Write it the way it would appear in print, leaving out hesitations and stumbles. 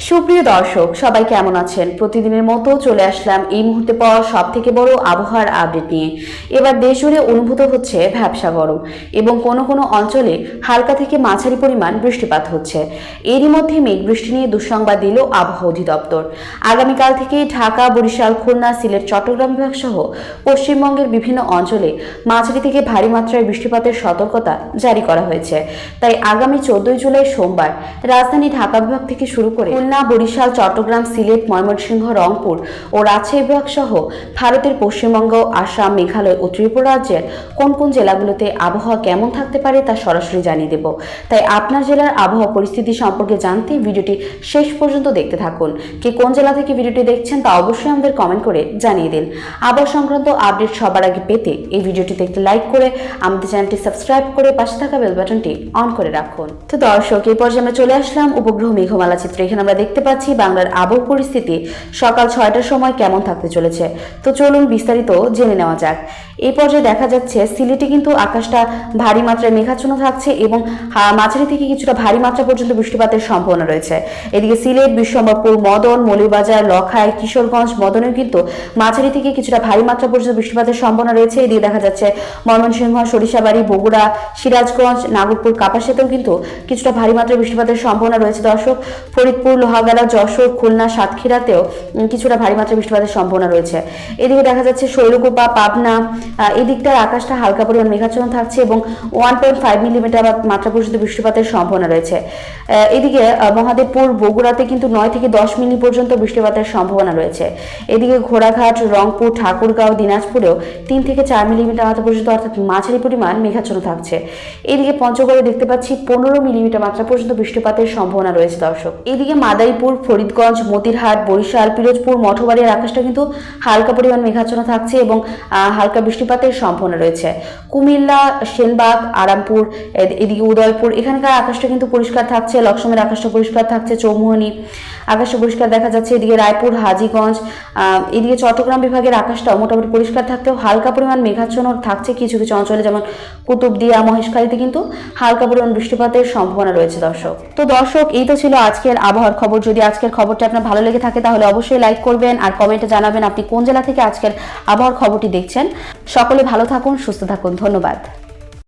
সুপ্রিয় দর্শক, সবাই কেমন আছেন? প্রতিদিনের মতো চলে আসলাম এই মুহূর্তে পাওয়া সব থেকে বড় আবহাওয়ার আপডেট নিয়ে। এবার দেশ জুড়ে অনুভূত হচ্ছে ভ্যাপসা গরম এবং কোনো কোনো অঞ্চলে হালকা থেকে মাঝারি পরিমাণ বৃষ্টিপাত হচ্ছে। এরই মধ্যে মেঘ বৃষ্টি নিয়ে দুঃসংবাদ দিল আবহাওয়া অধিদপ্তর। আগামীকাল থেকে ঢাকা, বরিশাল, খুলনা, সিলেট, চট্টগ্রাম বিভাগ সহ পশ্চিমবঙ্গের বিভিন্ন অঞ্চলে মাঝারি থেকে ভারী মাত্রায় বৃষ্টিপাতের সতর্কতা জারি করা হয়েছে। তাই আগামী 14 জুলাই সোমবার রাজধানী ঢাকা বিভাগ থেকে শুরু করে খুলনা, বরিশাল, চট্টগ্রাম, সিলেট, ময়মনসিংহ, রংপুর ও রাজশাহী বিভাগ সহ ভারতের পশ্চিমবঙ্গ, আসাম, মেঘালয় ও ত্রিপুরা রাজ্যের কোন কোন জেলাগুলোতে আবহাওয়া কেমন থাকতে পারে তা সরাসরি জানিয়ে দেব। তাই আপনার জেলার আবহাওয়া পরিস্থিতি সম্পর্কে জানতে ভিডিওটি শেষ পর্যন্ত দেখতে থাকুন। কে কোন জেলা থেকে ভিডিওটি দেখছেন তা অবশ্যই আমাদের কমেন্ট করে জানিয়ে দিন। আবহাওয়া সংক্রান্ত আপডেট সবার আগে পেতে এই ভিডিওটিতে একটি লাইক করে আমাদের চ্যানেলটি সাবস্ক্রাইব করে পাশে থাকা বেল বাটনটি অন করে রাখুন। তো দর্শক, এই পর্যায়ে আমরা চলে আসলাম উপগ্রহ মেঘমালা চিত্র। এখানে আমরা দেখতে পাচ্ছি বাংলার আবহাওয়া পরিস্থিতি সকাল 6টার সময় কেমন থাকতে চলেছে। তো চলুন বিস্তারিত জেনে নেওয়া যাক। এই পর্যায়ে দেখা যাচ্ছে সিলেটে কিন্তু আকাশটা ভারী মাত্রায় মেঘাচ্ছন্ন থাকছে এবং মাঝারি থেকে কিছুটা ভারী মাত্রা পর্যন্ত বৃষ্টিপাতের সম্ভাবনা রয়েছে। এদিকে সিলেট, বিশ্বম্বরপুর, মদন, মৌলভীবাজার, লখাই, কিশোরগঞ্জ, মদনেও কিন্তু মাঝারি থেকে কিছুটা ভারী মাত্রা পর্যন্ত বৃষ্টিপাতের সম্ভাবনা রয়েছে। এদিকে দেখা যাচ্ছে ময়মনসিংহ, সরিষাবাড়ি, বগুড়া, সিরাজগঞ্জ, নাগরপুর, কাপাসিয়াতেও কিন্তু কিছুটা ভারী মাত্রায় বৃষ্টিপাতের সম্ভাবনা রয়েছে। দর্শক, ফরিদপুর, লোহাগাড়া, যশোর, খুলনা, সাতক্ষীরাতেও কিছুটা ভারী মাত্রায় বৃষ্টিপাতের সম্ভাবনা রয়েছে। এদিকে দেখা যাচ্ছে শৈলকুপা, পাবনা, এই দিকটার আকাশটা হালকা পরিমাণ মেঘাচ্ছন্ন থাকছে এবং 1.5 মিলিমিটার মাত্রা পর্যন্ত বৃষ্টিপাতের সম্ভাবনা রয়েছে। এদিকে মহাদেবপুর, বগুড়াতে কিন্তু 9 থেকে 10 মিলি পর্যন্ত বৃষ্টিপাতের সম্ভাবনা রয়েছে। এদিকে ঘোড়াঘাট, রংপুর, ঠাকুরগাঁও, দিনাজপুরেও 3 থেকে 4 মিলিমিটার মাত্রা পর্যন্ত অর্থাৎ মাঝারি পরিমাণ মেঘাচ্ছন্ন থাকছে। এদিকে পঞ্চগড়ে দেখতে পাচ্ছি 15 মিলিমিটার মাত্রা পর্যন্ত বৃষ্টিপাতের সম্ভাবনা রয়েছে। দর্শক, এদিকে মাদারীপুর, ফরিদগঞ্জ, মতিরহাট, বরিশাল, পিরোজপুর, মঠবাড়িয়ার আকাশটা কিন্তু হালকা পরিমাণ মেঘাচ্ছন্ন থাকছে এবং হালকা বৃষ্টিপাতের সম্ভাবনা রয়েছে। কুমিল্লা, সেনবাগ, আরামপুর, এদিকে উদয়পুর, এখানকার আকাশটা কিন্তু পরিষ্কার থাকছে। লক্ষ্মণের আকাশটা পরিষ্কার থাকছে। চৌমুহনী আকাশটা পরিষ্কার দেখা যাচ্ছে। এদিকে রায়পুর, হাজীগঞ্জ, এদিকে চট্টগ্রাম বিভাগের আকাশটাও মোটামুটি পরিষ্কার থাকলেও হালকা পরিমাণ মেঘাচ্ছন্ন থাকছে কিছু কিছু অঞ্চলে, যেমন কুতুবদিয়া, মহেশখালীতে কিন্তু হালকা পরিমাণ বৃষ্টিপাতের সম্ভাবনা রয়েছে। দর্শক, এই তো ছিল আজকের আবহাওয়ার খবর। যদি আজকের খবরটা আপনার ভালো লেগে থাকে তাহলে অবশ্যই লাইক করবেন আর কমেন্টে জানাবেন আপনি কোন জেলা থেকে আজকের আবহাওয়ার খবরটি দেখছেন। সকলে ভালো থাকুন, সুস্থ থাকুন। ধন্যবাদ।